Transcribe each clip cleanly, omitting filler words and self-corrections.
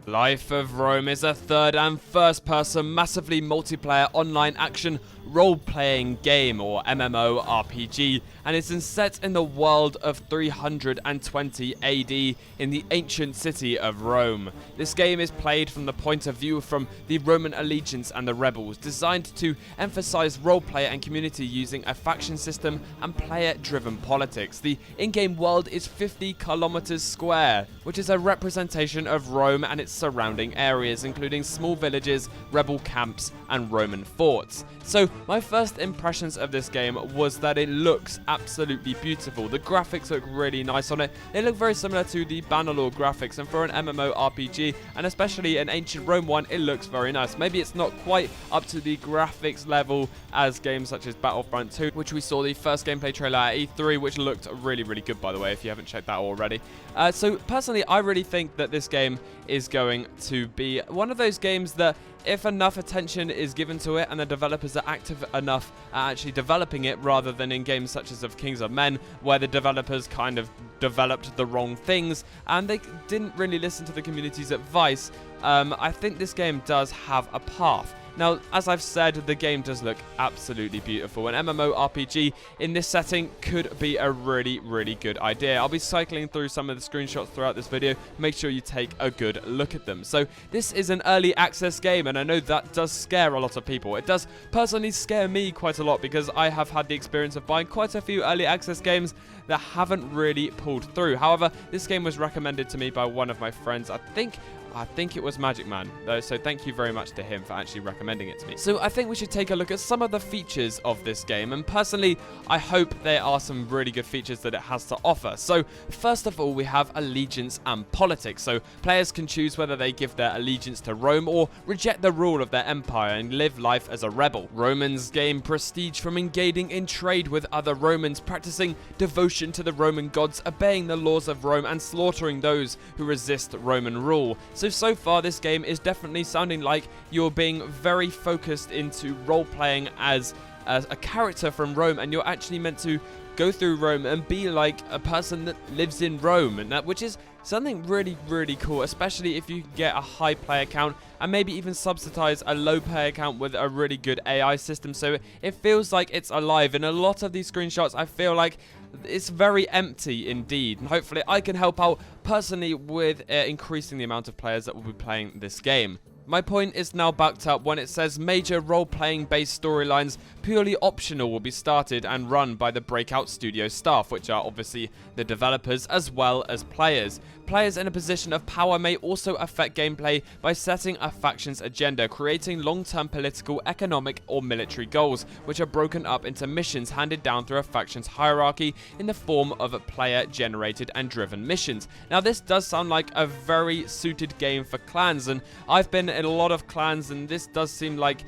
Life of Rome is a third and first person massively multiplayer online action role-playing game, or MMORPG, and it's set in the world of 320 AD in the ancient city of Rome. This game is played from the point of view from the Roman allegiance and the rebels, designed to emphasize role-play and community using a faction system and player-driven politics. The in-game world is 50 kilometers square, which is a representation of Rome and its surrounding areas, including small villages, rebel camps, and Roman forts. So my first impressions of this game was that it looks absolutely beautiful. The graphics look really nice on it. They look very similar to the Bannerlord graphics, and for an MMORPG, and especially an ancient Rome one, it looks very nice. Maybe it's not quite up to the graphics level as games such as Battlefront 2, which we saw the first gameplay trailer at E3, which looked really, really good, by the way, if you haven't checked that already. So personally, I really think that this game is going to be one of those games that, if enough attention is given to it and the developers are active enough at actually developing it, rather than in games such as of Kings of Men, where the developers kind of developed the wrong things and they didn't really listen to the community's advice, I think this game does have a path. Now, as I've said, the game does look absolutely beautiful. An MMORPG in this setting could be a really, really good idea. I'll be cycling through some of the screenshots throughout this video. Make sure you take a good look at them. So this is an early access game, and I know that does scare a lot of people. It does personally scare me quite a lot, because I have had the experience of buying quite a few early access games that haven't really pulled through. However, this game was recommended to me by one of my friends. I think it was Magic Man, though, so thank you very much to him for actually recommending it to me. So I think we should take a look at some of the features of this game, and personally, I hope there are some really good features that it has to offer. So first of all, we have allegiance and politics. So players can choose whether they give their allegiance to Rome or reject the rule of their empire and live life as a rebel. Romans gain prestige from engaging in trade with other Romans, practicing devotion to the Roman gods, obeying the laws of Rome, and slaughtering those who resist Roman rule. So far, this game is definitely sounding like you're being very focused into role-playing as a character from Rome, and you're actually meant to go through Rome and be like a person that lives in Rome, and which is something really, really cool, especially if you get a high player count and maybe even subsidize a low player count with a really good AI system, so it feels like it's alive. In a lot of these screenshots, I feel like it's very empty indeed, and hopefully I can help out personally with increasing the amount of players that will be playing this game. My point is now backed up when it says major role-playing based storylines, purely optional, will be started and run by the Breakout Studio staff, which are obviously the developers as well as players. Players in a position of power may also affect gameplay by setting a faction's agenda, creating long-term political, economic, or military goals, which are broken up into missions handed down through a faction's hierarchy in the form of player-generated and driven missions. Now, this does sound like a very suited game for clans, and I've been in a lot of clans, and this does seem like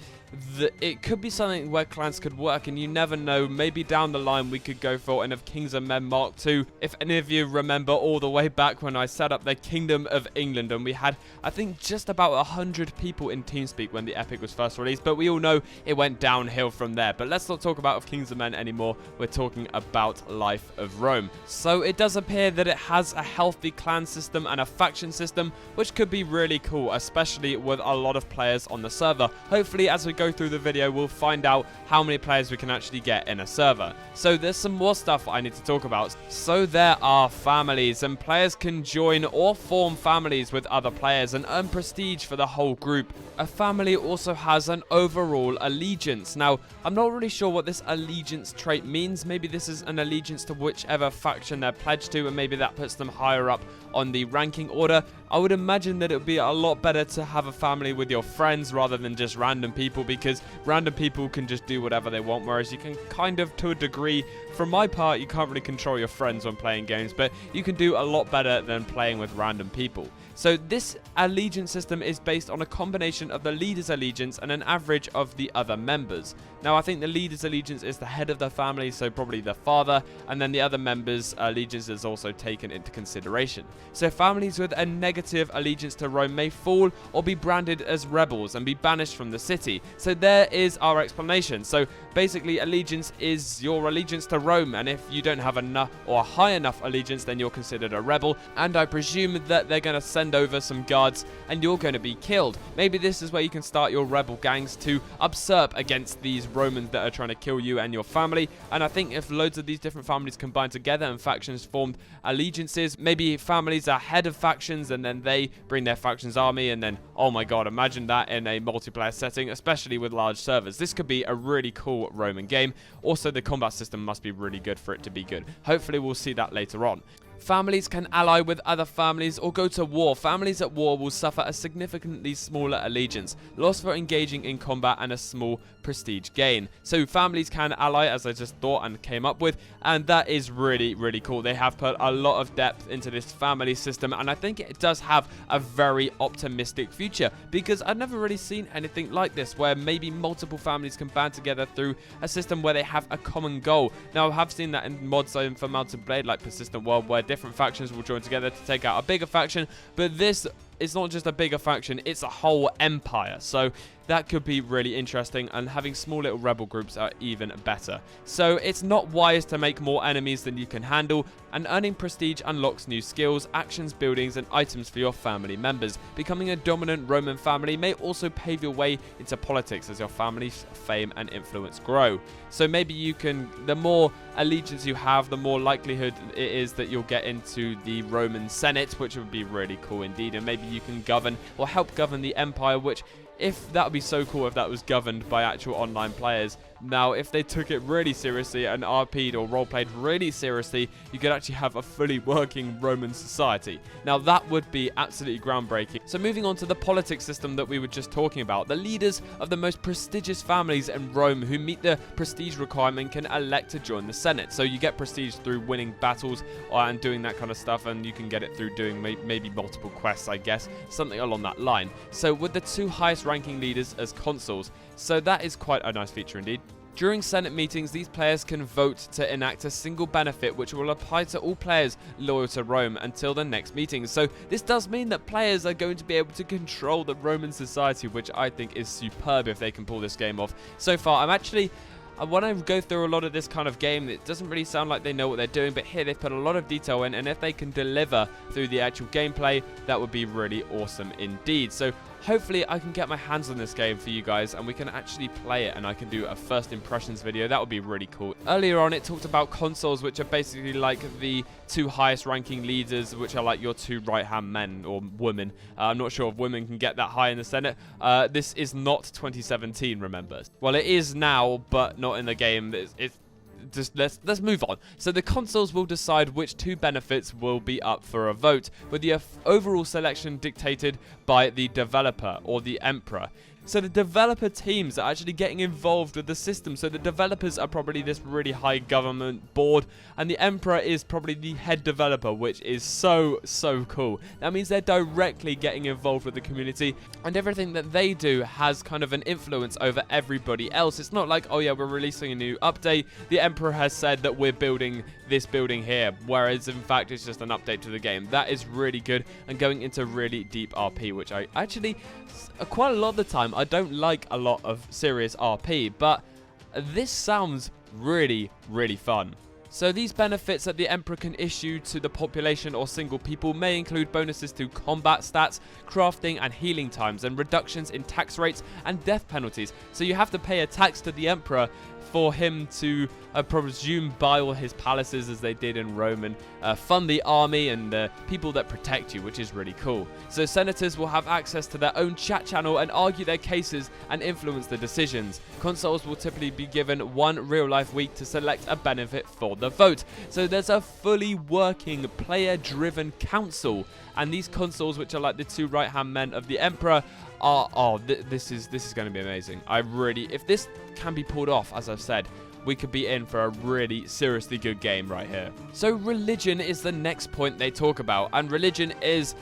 it could be something where clans could work, and you never know, maybe down the line we could go for an of Kings of Men Mark II. If any of you remember all the way back when I set up the Kingdom of England, and we had, I think, just about 100 people in TeamSpeak when the Epic was first released, but we all know it went downhill from there. But let's not talk about of Kings of Men anymore, we're talking about Life of Rome. So it does appear that it has a healthy clan system and a faction system, which could be really cool, especially with a lot of players on the server. Hopefully, as we go through the video, we'll find out how many players we can actually get in a server. So there's some more stuff I need to talk about. So there are families, and players can join or form families with other players and earn prestige for the whole group. A family also has an overall allegiance. Now, I'm not really sure what this allegiance trait means. Maybe this is an allegiance to whichever faction they're pledged to, and maybe that puts them higher up on the ranking order. I would imagine that it would be a lot better to have a family with your friends rather than just random people, because random people can just do whatever they want, whereas you can kind of, to a degree, from my part, you can't really control your friends when playing games, but you can do a lot better than playing with random people. So this allegiance system is based on a combination of the leader's allegiance and an average of the other members. Now, I think the leader's allegiance is the head of the family, so probably the father, and then the other members' allegiance is also taken into consideration. So families with a negative allegiance to Rome may fall or be branded as rebels and be banished from the city. So there is our explanation. So basically, allegiance is your allegiance to Rome, and if you don't have enough or a high enough allegiance, then you're considered a rebel, and I presume that they're going to send hand over some guards and you're going to be killed. Maybe this is where you can start your rebel gangs to usurp against these Romans that are trying to kill you and your family. And I think if loads of these different families combine together and factions formed allegiances, maybe families are head of factions and then they bring their faction's army, and then, oh my god, imagine that in a multiplayer setting, especially with large servers. This could be a really cool Roman game. Also, the combat system must be really good for it to be good. Hopefully we'll see that later on. Families can ally with other families or go to war. Families at war will suffer a significantly smaller allegiance, loss for engaging in combat, and a small prestige gain. So families can ally, as I just thought and came up with, and that is really, really cool. They have put a lot of depth into this family system, and I think it does have a very optimistic future, because I've never really seen anything like this, where maybe multiple families can band together through a system where they have a common goal. Now, I have seen that in mods for multiplayer, like Persistent World, where different factions will join together to take out a bigger faction, but this is not just a bigger faction, it's a whole empire. So that could be really interesting, and having small little rebel groups are even better. So it's not wise to make more enemies than you can handle, and earning prestige unlocks new skills, actions, buildings, and items for your family members. Becoming a dominant Roman family may also pave your way into politics as your family's fame and influence grow. So maybe you can, the more allegiance you have, the more likelihood it is that you'll get into the Roman Senate, which would be really cool indeed, and maybe you can govern or help govern the empire, which, if that would be so cool if that was governed by actual online players. Now, if they took it really seriously and RP'd or roleplayed really seriously, you could actually have a fully working Roman society. Now, that would be absolutely groundbreaking. So moving on to the politics system that we were just talking about, the leaders of the most prestigious families in Rome who meet the prestige requirement can elect to join the Senate. So you get prestige through winning battles and doing that kind of stuff, and you can get it through doing maybe multiple quests, I guess, something along that line. So with the two highest ranking leaders as consuls, so that is quite a nice feature indeed. During Senate meetings, these players can vote to enact a single benefit which will apply to all players loyal to Rome until the next meeting. So this does mean that players are going to be able to control the Roman society, which I think is superb if they can pull this game off. So far, when I go through a lot of this kind of game, it doesn't really sound like they know what they're doing, but here they've put a lot of detail in, and if they can deliver through the actual gameplay, that would be really awesome indeed. So hopefully I can get my hands on this game for you guys and we can actually play it, and I can do a first impressions video. That would be really cool. Earlier on it talked about consuls, which are basically like the two highest ranking leaders, which are like your two right hand men or women. I'm not sure if women can get that high in the Senate. This is not 2017, remember. Well, it is now, but not in the game. It's just let's move on. So the consuls will decide which two benefits will be up for a vote, with the overall selection dictated by the developer or the emperor. So the developer teams are actually getting involved with the system. So the developers are probably this really high government board, and the emperor is probably the head developer, which is so cool. That means they're directly getting involved with the community, and everything that they do has kind of an influence over everybody else. It's not like, oh yeah, we're releasing a new update, the emperor has said that we're building this building here, whereas in fact it's just an update to the game. That is really good, and going into really deep RP, which I actually, quite a lot of the time, I don't like a lot of serious RP, but this sounds really fun. So these benefits that the Emperor can issue to the population or single people may include bonuses to combat stats, crafting and healing times, and reductions in tax rates and death penalties. So you have to pay a tax to the Emperor for him to presume buy all his palaces as they did in Rome, and fund the army and the people that protect you, which is really cool. So senators will have access to their own chat channel and argue their cases and influence the decisions. Consuls will typically be given one real-life week to select a benefit for the vote. So there's a fully working player-driven council, and these consuls, which are like the two right-hand men of the emperor, this is going to be amazing. If this can be pulled off, as I've said, we could be in for a really seriously good game right here. So religion is the next point they talk about, and religion is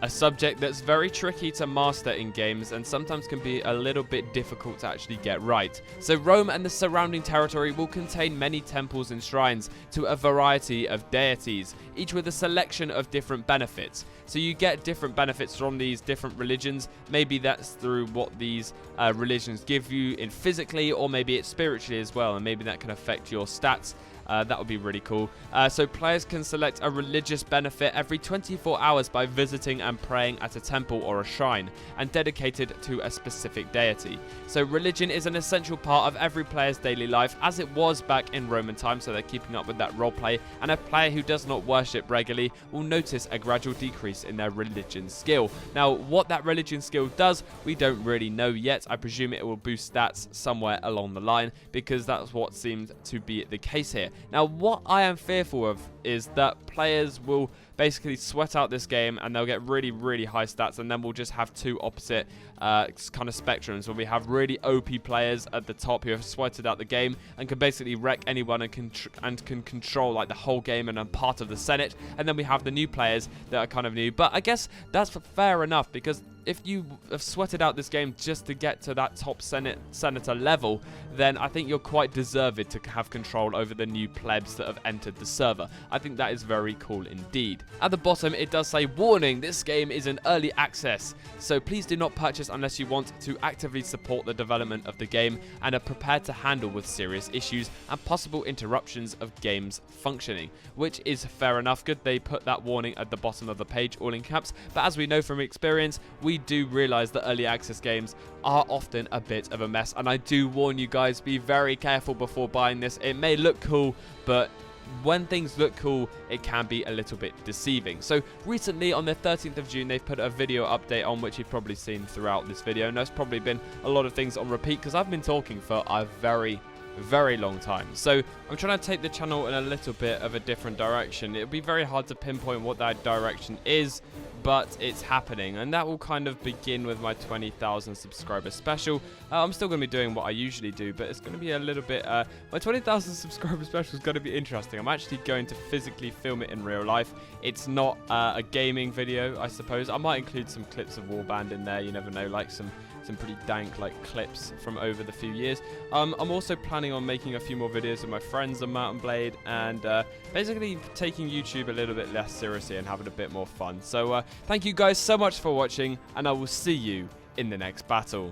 a subject that's very tricky to master in games and sometimes can be a little bit difficult to actually get right. So Rome and the surrounding territory will contain many temples and shrines to a variety of deities, each with a selection of different benefits. So you get different benefits from these different religions. Maybe that's through what these religions give you in physically, or maybe it's spiritually as well, and maybe that can affect your stats That would be really cool. So players can select a religious benefit every 24 hours by visiting and praying at a temple or a shrine, and dedicated to a specific deity. So religion is an essential part of every player's daily life, as it was back in Roman times, so they're keeping up with that roleplay, and a player who does not worship regularly will notice a gradual decrease in their religion skill. Now, what that religion skill does, we don't really know yet. I presume it will boost stats somewhere along the line, because that's what seems to be the case here. Now, what I am fearful of is that players will basically sweat out this game and they'll get really, really high stats, and then we'll just have two opposite kind of spectrums, where we have really OP players at the top who have sweated out the game and can basically wreck anyone and can control like the whole game and are part of the Senate, and then we have the new players that are kind of new. But I guess that's fair enough, because if you have sweated out this game just to get to that top senator level, then I think you're quite deserved to have control over the new plebs that have entered the server. I think that is very cool indeed. At the bottom, it does say, warning, this game is in early access, so please do not purchase unless you want to actively support the development of the game and are prepared to handle with serious issues and possible interruptions of game's functioning, which is fair enough. Good they put that warning at the bottom of the page, all in caps, but as we know from experience, we do realize that early access games are often a bit of a mess, and I do warn you guys, be very careful before buying this. It may look cool, but when things look cool, it can be a little bit deceiving. So recently, on the 13th of June, they've put a video update on, which you've probably seen throughout this video, and there's probably been a lot of things on repeat because I've been talking for a very long time. So I'm trying to take the channel in a little bit of a different direction. It'll be very hard to pinpoint what that direction is, but it's happening, and that will kind of begin with my 20,000 subscriber special. I'm still going to be doing what I usually do, but it's going to be a little bit my 20,000 subscriber special is going to be interesting. I'm actually going to physically film it in real life. It's not a gaming video, I suppose. I might include some clips of Warband in there, you never know, like some pretty dank like clips from over the few years. I'm also planning on making a few more videos with my friends on Mountain Blade, and basically taking YouTube a little bit less seriously and having a bit more fun. So thank you guys so much for watching, and I will see you in the next battle.